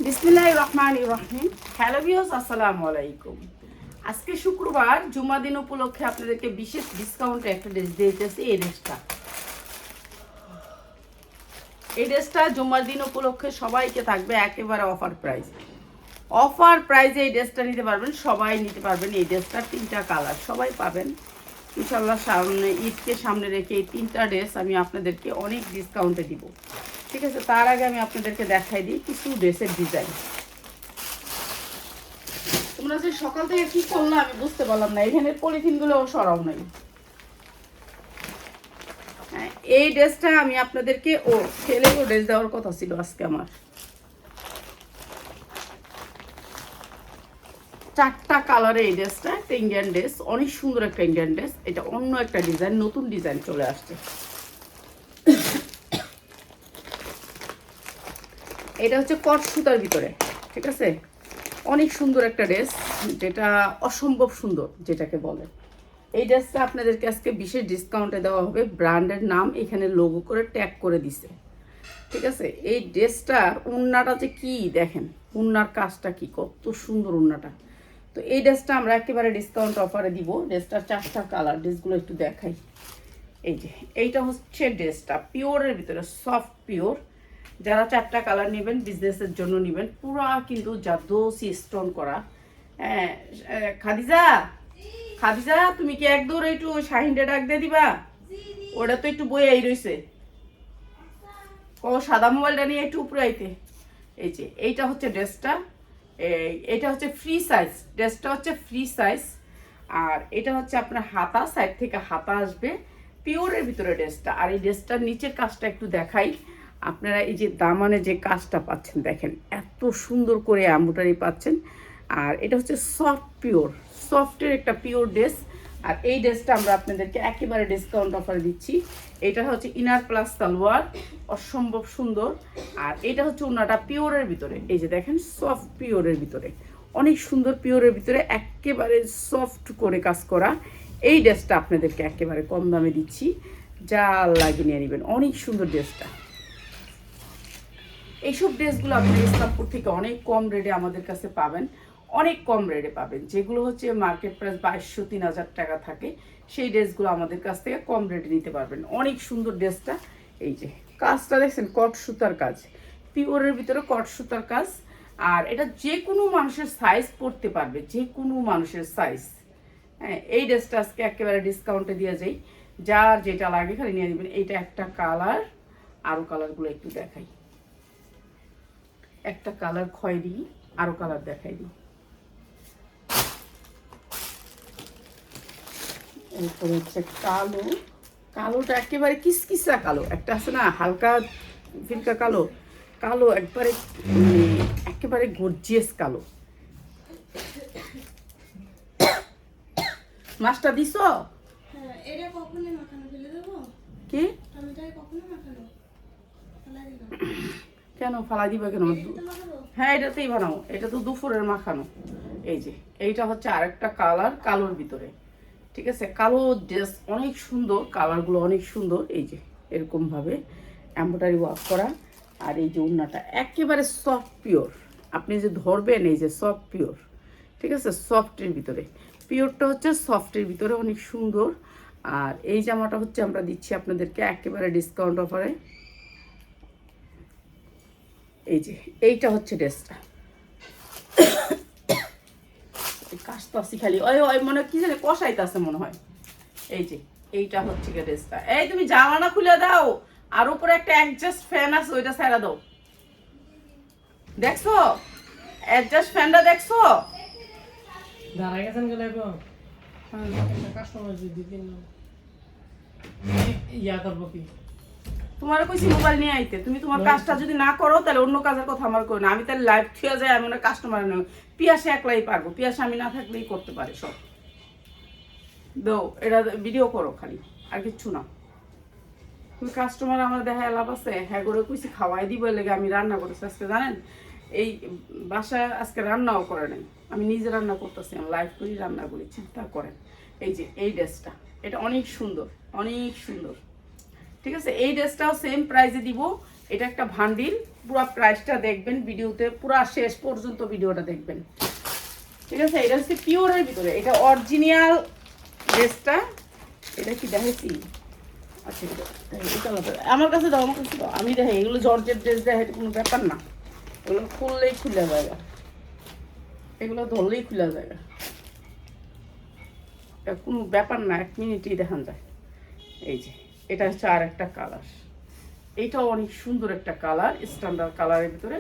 বিসমিল্লাহির রহমানির রহিম। Hello viewers, আসসালামু আলাইকুম। আজকে শুক্রবার, জুমা দিন উপলক্ষে আপনাদেরকে বিশেষ ডিসকাউন্টে একটা ড্রেস দিয়েছি। এই ড্রেসটা জুমার দিন উপলক্ষে সবাইকে থাকবে একেবারে অফার প্রাইস। অফার প্রাইসে এই ড্রেসটা নিতে পারবেন, সবাই নিতে পারবেন। এই ড্রেসটার 3টা কালার সবাই পাবেন ইনশাল্লাহ। সামনে ঈদকে সামনে রেখে এই 3টা ড্রেস আমি আপনাদেরকে অনেক ডিসকাউন্টে দিব। ঠিক আছে, তার আগে আমি আপনাদেরকে দেখাই দিই কিছু ড্রেসের ডিজাইন। তোমরা যে সকাল থেকে কি করলো আমি বুঝতে পারলাম না, এখানে পলিথিনগুলো সরাও নাই। এই ড্রেসটা আমি আপনাদেরকে ছেলেও ড্রেস দেওয়ার কথা ছিল আজকে আমার। 4টা কালারে এই ড্রেসটা একটা ইন্ডিয়ান ড্রেস, অনেক সুন্দর একটা ইন্ডিয়ান ড্রেস। এটা অন্য একটা ডিজাইন, নতুন ডিজাইন চলে আসছে। এটা হচ্ছে কট সুতার ভিতরে, ঠিক আছে, অনেক সুন্দর একটা ড্রেস, যেটা অসম্ভব সুন্দর যেটাকে বলে। এই ড্রেসটা আপনাদেরকে আজকে বিশেষ ডিসকাউন্টে দেওয়া হবে। ব্র্যান্ডের নাম এখানে লোগো করে ট্যাগ করে দিছে, ঠিক আছে। এই ড্রেসটার ওড়নাটা যে কি দেখেন, ওড়নার কাজটা কি কত সুন্দর ওড়নাটা। তো এই ড্রেসটা আমরা একেবারে ডিসকাউন্ট অফারে দিব। ড্রেসটার 4টা কালার, ড্রেসগুলো একটু দেখাই। এই যে এইটা হচ্ছে ড্রেসটা, পিওরের ভিতরে সফট পিওর। যারা 4টা কালার নেবেন, বিজনেসের জন্য নেবেন, পুরা কিন্তু জাদোসি স্টোন করা। হ্যাঁ খাদিজা, খাদিজা তুমি কি এক দৌড়ে একটু শাহিনটা ডাক দিয়ে দিবা? ওটা তো একটু বই আই রইছে, ও সাদা মোবাইলটা নিয়ে একটু উপরে আইতে। এই যে এইটা হচ্ছে ড্রেসটা, এইটা হচ্ছে ফ্রি সাইজ, ড্রেসটা হচ্ছে ফ্রি সাইজ। আর এটা হচ্ছে আপনার হাতা, সাইড থেকে হাতা আসবে পিওরের ভিতরে ড্রেসটা। আর এই ড্রেসটার নিচের কাজটা একটু দেখাই। আপনারা এই যে দামানে যে কাজটা পাচ্ছেন দেখেন, এত সুন্দর করে এমব্রয়ডারি পাচ্ছেন। আর এটা হচ্ছে সফট পিওর, সফটের একটা পিওর ড্রেস। আর এই ড্রেসটা আমরা আপনাদেরকে একেবারে ডিসকাউন্ট অফার দিচ্ছি। এটা হচ্ছে ইনার প্লাস সালোয়ার, অসম্ভব সুন্দর। আর এটা হচ্ছে ওড়নাটা পিওরের ভিতরে, এই যে দেখেন সফট পিওরের ভিতরে, অনেক সুন্দর পিওরের ভিতরে একেবারে সফট করে কাজ করা। এই ড্রেসটা আপনাদেরকে একেবারে কম দামে দিচ্ছি, যা লাগিয়ে নিয়ে নেবেন। অনেক সুন্দর ড্রেসটা। এইসব ড্রেসগুলো আপনি ইসলামপুর থেকে অনেক কম রেটে আমাদের কাছে পাবেন, অনেক কম রেটে পাবেন। যেগুলো হচ্ছে মার্কেট প্রাইস 2200-3000 টাকা থাকে, সেই ড্রেসগুলো আমাদের কাছ থেকে কম রেটে নিতে পারবেন। অনেক সুন্দর ড্রেসটা। এই যে কাজটা দেখছেন, কট সুতার কাজ, পিওরের ভিতরে কট সুতার কাজ। আর এটা যে কোনো মানুষের সাইজ পরতে পারবে, যে কোনো মানুষের সাইজ। হ্যাঁ, এই ড্রেসটা আজকে একেবারে ডিসকাউন্টে দিয়ে যাই, যার যেটা লাগে খালি নিয়ে নেবেন। এইটা একটা কালার, আরও কালারগুলো একটু দেখাই। একটা কালার খয়েরি, আরো কালার দেখাই দিই। এরপরে হচ্ছে কালো, কালোটা একেবারে কিসকিসা কালো, একটা আছে না হালকা ফিলকা কালো, কালো একবারে একেবারে গর্জিয়াস কালো। মাছটা দিছ কি? কেন ফালাই দিবা কেন? হ্যাঁ এটাতেই বানাও, এটা তো দুপুরের মাখানো। এই যে এইটা হচ্ছে আরেকটা কালার, কালোর ভিতরে, ঠিক আছে। কালো ড্রেস অনেক সুন্দর, কালারগুলো অনেক সুন্দর। এই যে এরকম ভাবে এমব্রয়ডারি ওয়ার্ক করা। আর এই যে ওড়নাটা একেবারে সফট পিওর, আপনি যে ধরবেন এই যে সফট পিওর, ঠিক আছে, সফটের ভিতরে। পিওরটা হচ্ছে সফটের ভিতরে, অনেক সুন্দর। আর এই জামাটা হচ্ছে আমরা দিচ্ছি আপনাদেরকে একেবারে ডিসকাউন্ট অফারে। এই যে এইটা হচ্ছে ড্রেসটা, কাশতাছি খালি, ওই ওই মনে কি জানে কষাইতাছে মনে হয়। এই যে এইটা হচ্ছে ড্রেসটা। এই তুমি জামানা খুলে দাও, আর উপরে একটা অ্যাডজাস্ট ফ্যান আছে, ওইটা ছেড়ে দাও। দেখছো অ্যাডজাস্ট ফ্যানটা দেখছো? দাঁড়াই গেছেন গেলে কাস্টমার যদি ইয়া করবো কি? তোমার কইছি মোবাইল নিয়ে আইতে, তুমি তোমার কাজটা যদি না করো তাহলে অন্য কাজের কথা আমার কই না। আমি তাহলে লাইভ থুয়ে যাই, আমি কাস্টমার নয়। পিয়াসে একলাই পারবো, পিয়াসে আমি না থাকলেই করতে পারে সব। দো এটা ভিডিও করো খালি, আর কিচ্ছু না। তুমি কাস্টমার আমার দেখা লাভ আছে, হ্যাঁ করে কইছি খাওয়াই দিব লেগে আমি রান্না করেছি আজকে। জানেন এই বাসায় আজকে রান্নাও করে নাই, আমি নিজে রান্না করতেছি, আমি লাইভ করি রান্না করি, চিন্তা করেন। এই যে এই ড্রেসটা, এটা অনেক সুন্দর, অনেক সুন্দর, ঠিক আছে। এই ড্রেসটাও সেম প্রাইসে দিব। এটা একটা ভান্ডিল, পুরো প্রাইসটা দেখবেন ভিডিওতে, পুরো শেষ পর্যন্ত ভিডিওটা দেখবেন, ঠিক আছে। এটা হচ্ছে পিওরের ভিতরে, এটা অরিজিনাল ড্রেসটা। এটা কি দেখাইছি? আচ্ছা আমার কাছে দাও, আমার কাছে দাও, আমি দেখাই। এগুলো জর্জের ড্রেস দেয়, এটা কোনো ব্যাপার না। এগুলো খুললেই খুলে জায়গা, এগুলো ধরলেই খুলে জায়গা, এটা কোনো ব্যাপার না, 1 মিনিটেই দেখান যায়। এই যে এটা হচ্ছে আর একটা কালার, এইটাও অনেক সুন্দর একটা কালার, স্ট্যান্ডার্ড কালারের ভিতরে।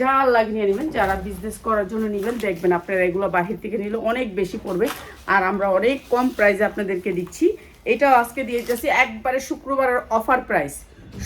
যা লাগিয়ে নেবেন, যারা বিজনেস করার জন্য নেবেন, দেখবেন আপনারা এগুলো বাহির থেকে নিলে অনেক বেশি পড়বে, আর আমরা অনেক কম প্রাইসে আপনাদেরকে দিচ্ছি। এটাও আজকে দিয়ে যাচ্ছি একবারে শুক্রবারের অফার প্রাইস।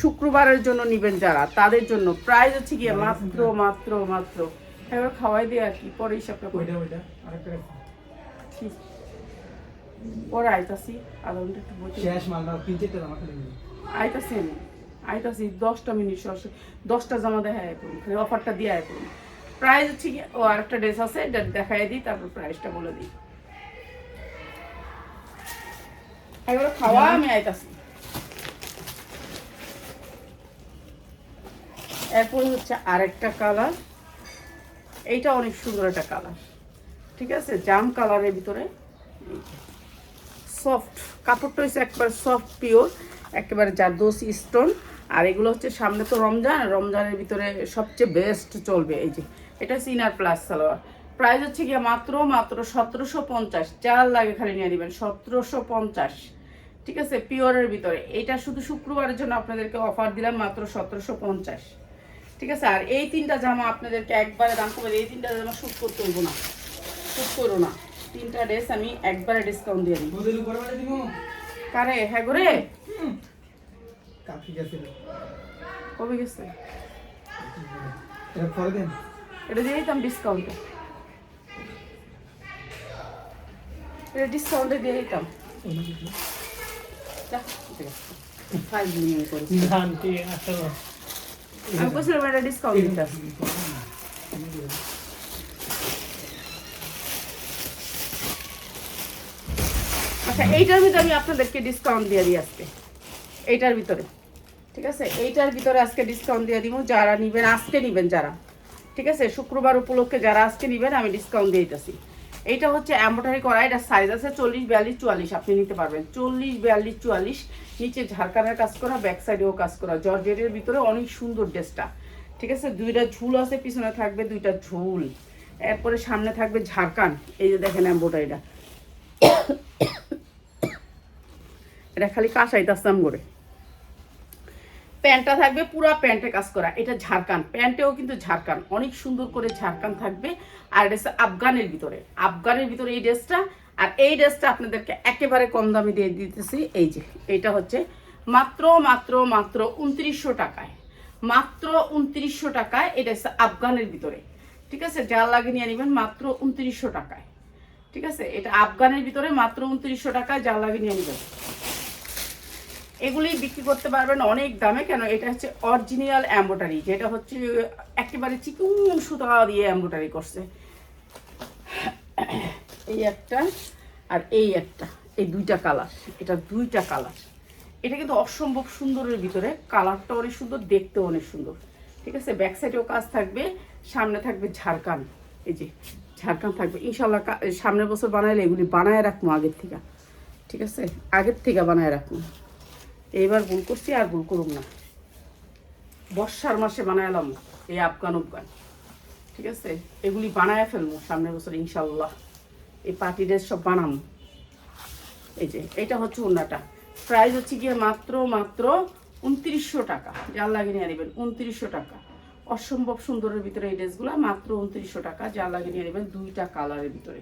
শুক্রবারের জন্য নেবেন যারা, তাদের জন্য প্রাইস হচ্ছে গিয়ে মাত্র মাত্র মাত্র, এবার খাওয়াই দিয়ে আর কি, পরে হিসাবটা করে পরে আইতাছি, আধা ঘন্টা একটু বসে আইতাছি আমি, আইতাছি 10টা মিনিট, 10টা জামা দেখায় করুন, খালি অফারটা দিয়ে আয় করুন। প্রাইস হচ্ছে কি, ও আরেকটা ড্রেস আছে, এটা দেখাই দিই, তারপর প্রাইসটা বলে দিই। এবার খাওয়া, আমি আইতাছি। এরপরে হচ্ছে আরেকটা কালার, এইটা অনেক সুন্দর একটা কালার, ঠিক আছে, জাম কালারের ভিতরে। সফট কাপড়টা হচ্ছে একবার সফট পিওর, একেবারে জারদোসি স্টোন। আর এগুলো হচ্ছে সামনে তো রমজান, রমজানের ভিতরে সবচেয়ে বেস্ট চলবে। এই যে এটা হচ্ছে ইনার প্লাস সালোয়ার, প্রাইস হচ্ছে গিয়ে মাত্র মাত্র 1750। যার লাগে খালি নিয়ে নেবেন, 1750, ঠিক আছে, পিওরের ভিতরে। এটা শুধু শুক্রবারের জন্য আপনাদেরকে অফার দিলাম, মাত্র 1750, ঠিক আছে। আর এই 3টা জামা আপনাদেরকে একবারে দাম কমে, এই 3টা জামা শ্যুট করতে হইব না, শ্যুট করো না। 3টা ড্রেস আমি একবারে ডিসকাউন্ট দিয়ে দিই। কারে হ্যাঁ করে কবে গেছে, এটা দিয়ে দিতাম ডিসকাউন্টে, এটা ডিসকাউন্টে দিয়ে দিতাম। আমি বলছিলাম এটা ডিসকাউন্ট দিতাম। আচ্ছা, এইটার ভিতরে আমি আপনাদেরকে ডিসকাউন্ট দিয়ে দিই আজকে, এইটার ভিতরে, ঠিক আছে, এইটার ভিতরে আজকে ডিসকাউন্ট দিয়ে দিব। যারা নেবেন আজকে নেবেন, যারা, ঠিক আছে, শুক্রবার উপলক্ষে যারা আজকে নেবেন, আমি ডিসকাউন্ট দিয়ে দিতেছি। এইটা হচ্ছে এমব্রয়ডারি করা, এটা সাইজ আছে 40, 42, 44, আপনি নিতে পারবেন 40, 42, 44। নিচে ঝাড়খানের কাজ করা, ব্যাক সাইডেও কাজ করা, জর্জেটের ভিতরে অনেক সুন্দর ড্রেসটা, ঠিক আছে। 2টা ঝুল আছে, পিছনে থাকবে 2টা ঝুল, এরপরে সামনে থাকবে ঝাড়খান। এই যে দেখেন এমব্রয়ডারিটা, এটা খালি কাঁসাইতাম করে। প্যান্টটা থাকবে পুরো প্যান্টে কাজ করা, এটা ঝাড়খান, প্যান্টেও কিন্তু ঝাড়খান, অনেক সুন্দর করে ঝাড়খান থাকবে। আর এটা আফগানের ভিতরে, আফগানের ভিতরে এই ড্রেসটা। আর এই ড্রেসটা আপনাদেরকে একেবারে কম দামে দিয়ে দিতেছি। এই যে এইটা হচ্ছে মাত্র মাত্র মাত্র 2900 টাকায়, মাত্র 2900 টাকায়। এটা হচ্ছে আফগানের ভিতরে, ঠিক আছে, যার লাগে নিয়ে নেবেন মাত্র 2900 টাকায়, ঠিক আছে। এটা আফগানের ভিতরে মাত্র 2900 টাকায়, যার লাগে নিয়ে নেবেন। এগুলি বিক্রি করতে পারবেন অনেক দামে, কেন এটা হচ্ছে অরিজিনাল এমব্রয়ডারি, যেটা হচ্ছে একেবারে চিকন সুতা দিয়ে এমব্রয়ডারি করছে। এই একটা আর এই একটা, এই 2টা কালার, এটা 2টা কালার। এটা কিন্তু অসম্ভব সুন্দরের ভিতরে, কালারটা অনেক সুন্দর, দেখতেও অনেক সুন্দর, ঠিক আছে। ব্যাক সাইডেও কাজ থাকবে, সামনে থাকবে ঝাড়খান, এই যে ঝাড়খান থাকবে। ইনশাল্লাহ সামনের বছর বানাইলে এগুলি বানায় রাখবো আগের থেকে, ঠিক আছে, আগের থেকে বানায় রাখবো। এইবার ভুল করছি, আর ভুল করুম না। বর্ষার মাসে বানাইলাম এই আফগান, ঠিক আছে, এগুলি বানায় ফেলবো সামনের বছর ইনশাল্লাহ। এই পার্টি ড্রেস সব বানাবো। এই যে এটা হচ্ছে ওড়নাটা, প্রাইস হচ্ছে গিয়ে মাত্র মাত্র 2900 টাকা, যার লাগে নিয়ে নেবেন 2900 টাকা। অসম্ভব সুন্দরের ভিতরে এই ড্রেসগুলো মাত্র 2900 টাকা, যার লাগে নিয়ে নেবেন। 2টা কালারের ভিতরে,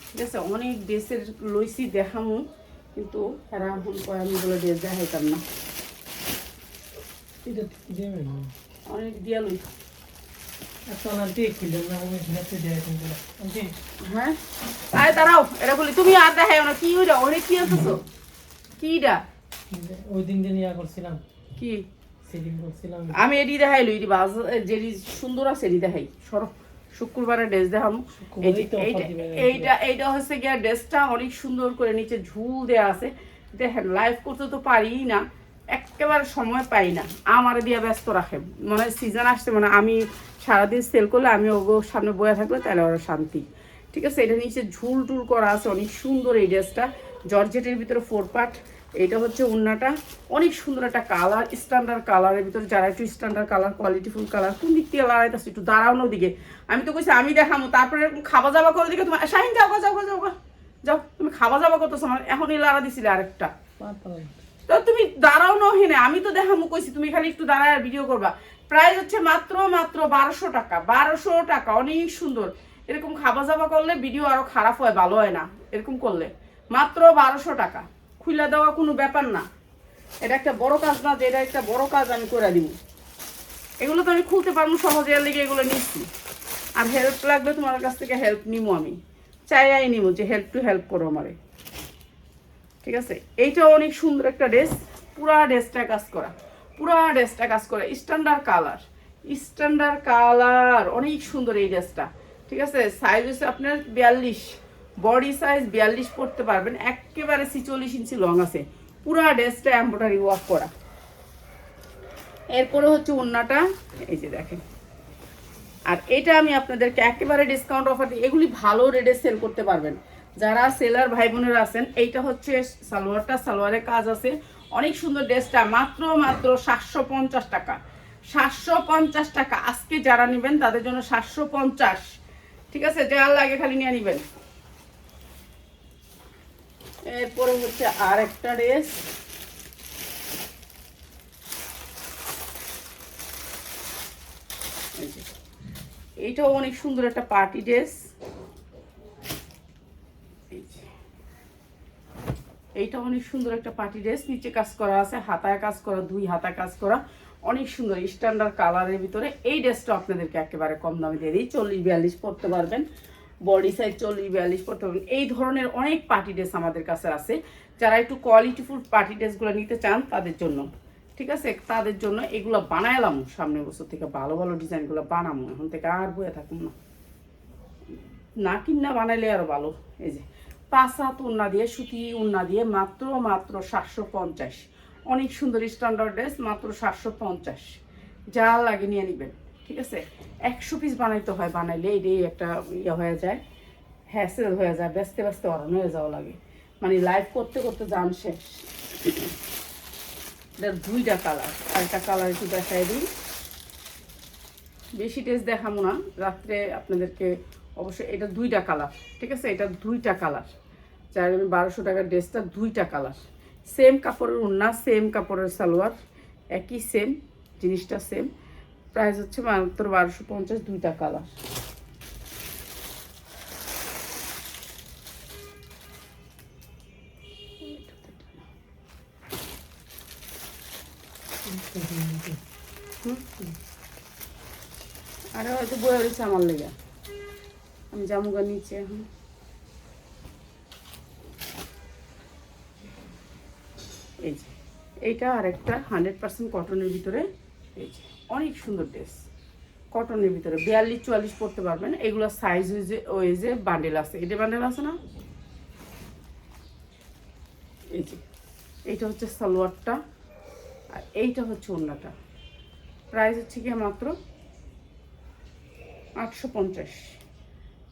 ঠিক আছে। অনেক ড্রেসের লইছি দেখামু, কিন্তু এরা ভুল করে আমি বলে ড্রেস দেখাইতাম না, অনেক দিয়া লই। হ্যাঁ আয় দাঁড়াও, এটা বলি তুমি আর দেখাই না, কি ওইটা অনেক কি আনতেছো, কিটা ওই দিন যে নিয়া করছিলাম, কি সেদিন করছিলাম আমি এডি দেখাই লই, বাজ যেটি সুন্দর আছে এডি দেখাই। সরো, শুক্রবারে ড্রেস দেখাম। এইটা এইটা হচ্ছে গিয়া ড্রেসটা অনেক সুন্দর করে নিচে ঝুল দেওয়া আছে। দেখেন লাইভ করতে তো পারি না, একেবারে সময় পাই না, আমারে দিয়ে ব্যস্ত রাখে। মনে হয় সিজন আসছে, মানে আমি সারাদিন সেল করলে আমি ওগো সামনে বয়ে থাকলে তাহলে ওরা শান্তি। ঠিক আছে, এটা নিচে ঝুল টুল করা আছে, অনেক সুন্দর এই ড্রেসটা। জর্জেটের ভিতরে 4 পার্ট। এটা হচ্ছে ওড়নাটা, অনেক সুন্দর একটা কালার, স্ট্যান্ডার্ড কালারের ভিতরে। যারা একটু স্ট্যান্ডার্ড কালার, কোয়ালিটিফুল কালার, কোন দিক থেকে লড়াইতেছে একটু দাঁড়ানো দিকে। আমি তো কইছি আমি দেখামো, তারপরে এরকম খাওয়া যাওয়া করে দিকে তোমার শাহিন যাও যাও যাও যাও, তুমি খাওয়া যাওয়া করতেছো আমার, এখনই লড়া দিছিলে আরেকটা। তো তুমি দাঁড়াও না হেনে, আমি তো দেখামো কইছি, তুমি খালি একটু দাঁড়ায় আর ভিডিও করবা। প্রাইস হচ্ছে মাত্র 1200 টাকা। 1200 টাকা, অনেক সুন্দর। এরকম খাওয়া যাওয়া করলে ভিডিও আরো খারাপ হয়, ভালো হয় না এরকম করলে। মাত্র 1200 টাকা, খুলে দেওয়া কোনো ব্যাপার না। এটা একটা বড় কাজ না যে এটা একটা বড় কাজ আমি করে দিব। এগুলো তো আমি খুলতে পারবো সহজে, এর লেগে এগুলো নিচ্ছি। আর হেল্প লাগবে তোমার কাছ থেকে, হেল্প নিবো আমি, চাইয়াই নিবো যে হেল্প টু হেল্প করো আমারে। ঠিক আছে, এইটাও অনেক সুন্দর একটা ড্রেস, পুরা ড্রেসটা কাজ করা, পুরা ড্রেসটা কাজ করা, স্ট্যান্ডার্ড কালার, স্ট্যান্ডার্ড কালার, অনেক সুন্দর এই ড্রেসটা। ঠিক আছে, সাইজ হচ্ছে আপনার 42, বডি সাইজ 42 পড়তে পারবেন, একেবারে 46 ইঞ্চি লং আছে। পুরা ড্রেসটা এমব্রয়ডারি ওয়ার্ক করা। এরপরে হচ্ছে ওড়নাটা, এই যে দেখেন। আর এটা আমি আপনাদেরকে একেবারে ডিসকাউন্ট অফার দিই, এগুলি ভালো রেটে সেল করতে পারবেন যারা সেলার ভাই বোনেরা আছেন। এইটা হচ্ছে সালোয়ারটা, সালোয়ারের কাজ আছে, অনেক সুন্দর ড্রেসটা। মাত্র 750 টাকা, 750 টাকা। আজকে যারা নেবেন তাদের জন্য 750। ঠিক আছে, যার লাগে খালি নিয়ে নেবেন। এরপরে হচ্ছে আর একটা ড্রেস, এইটাও অনেক সুন্দর একটা পার্টি ড্রেস। এইটা অনেক সুন্দর একটা পার্টি ড্রেস, নিচে কাজ করা আছে, হাতায় কাজ করা, 2 হাতা কাজ করা, অনেক সুন্দর স্ট্যান্ডার্ড কালারের ভিতরে। এই ড্রেসটা আপনাদেরকে একেবারে কম দামে দিয়ে দিই, 40-42 পড়তে পারবেন, বডি সাইজ 40-42 পড়তে পারবেন। এই ধরনের অনেক পার্টি ড্রেস আমাদের কাছে আছে, যারা একটু কোয়ালিটিফুল পার্টি ড্রেসগুলো নিতে চান তাদের জন্য। ঠিক আছে, তাদের জন্য এগুলো বানাইলাম, সামনের বছর থেকে ভালো ভালো ডিজাইনগুলো বানাবো, এখন থেকে আর বয়ে থাকুন না, না কিনা বানাইলে আরো ভালো। এই যে 5 হাত ওড়না দিয়ে, সুতি ওড়না দিয়ে, মাত্র 750। অনেক সুন্দর স্ট্যান্ডার্ড ড্রেস, মাত্র 750। যা লাগে নিয়ে নেবেন। ঠিক আছে, 100 পিস বানাইতে হয়, বানাইলে এটাই একটা ইয়ে হয়ে যায়, হ্যাসেল হয়ে যায়, ব্যস্তে ব্যস্তে অরণ হয়ে যাওয়া লাগে, মানে লাইভ করতে করতে যান শেষ। এটার 2টা কালার, আরেকটা কালার একটু দেখাই দিই। বেশি ড্রেস দেখাবো না রাত্রে আপনাদেরকে, অবশ্যই। এটা 2টা কালার। ঠিক আছে, এটা 2টা কালার, যার আমি 1200 টাকার ড্রেসটা 2টা কালার, সেম কাপড়ের ওড়না, সেম কাপড়ের সালোয়ার, একই সেম জিনিসটা সেম। প্রাইস হচ্ছে মাত্র 1250, 2টা কালার। আরে হয়তো বয়ে রয়েছে আমার লেগে, আমি জামুগা নিচে এখন। এই যে এইটা আরেকটা 100% কটনের ভিতরে, এই যে অনেক সুন্দর ড্রেস, কটনের ভিতরে 42-44 পড়তে পারবেন। এগুলো সাইজ হয়েছে ওই যে বান্ডেল আছে, এটা বান্ডেল আছে না। এই যে এইটা হচ্ছে সালোয়ারটা, আর এইটা হচ্ছে ওড়নাটা। প্রাইস হচ্ছে কি মাত্র 850।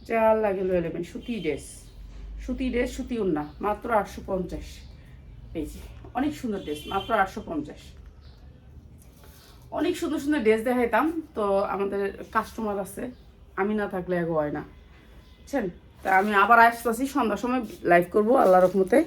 যা লাগে লয়ে নেবেন। সুতি ড্রেস, সুতি ড্রেস, সুতি ওড়না, মাত্র 850। এই যে অনেক সুন্দর ড্রেস, মাত্র 850। অনেক সুন্দর সুন্দর ড্রেস দেখাইতাম, তো আমাদের কাস্টমার আছে, আমি না থাকলে এগো হয় না, বুঝছেন। তা আমি আবার আসতেছি, সন্ধ্যার সময় লাইভ করবো আল্লাহর রহমতে।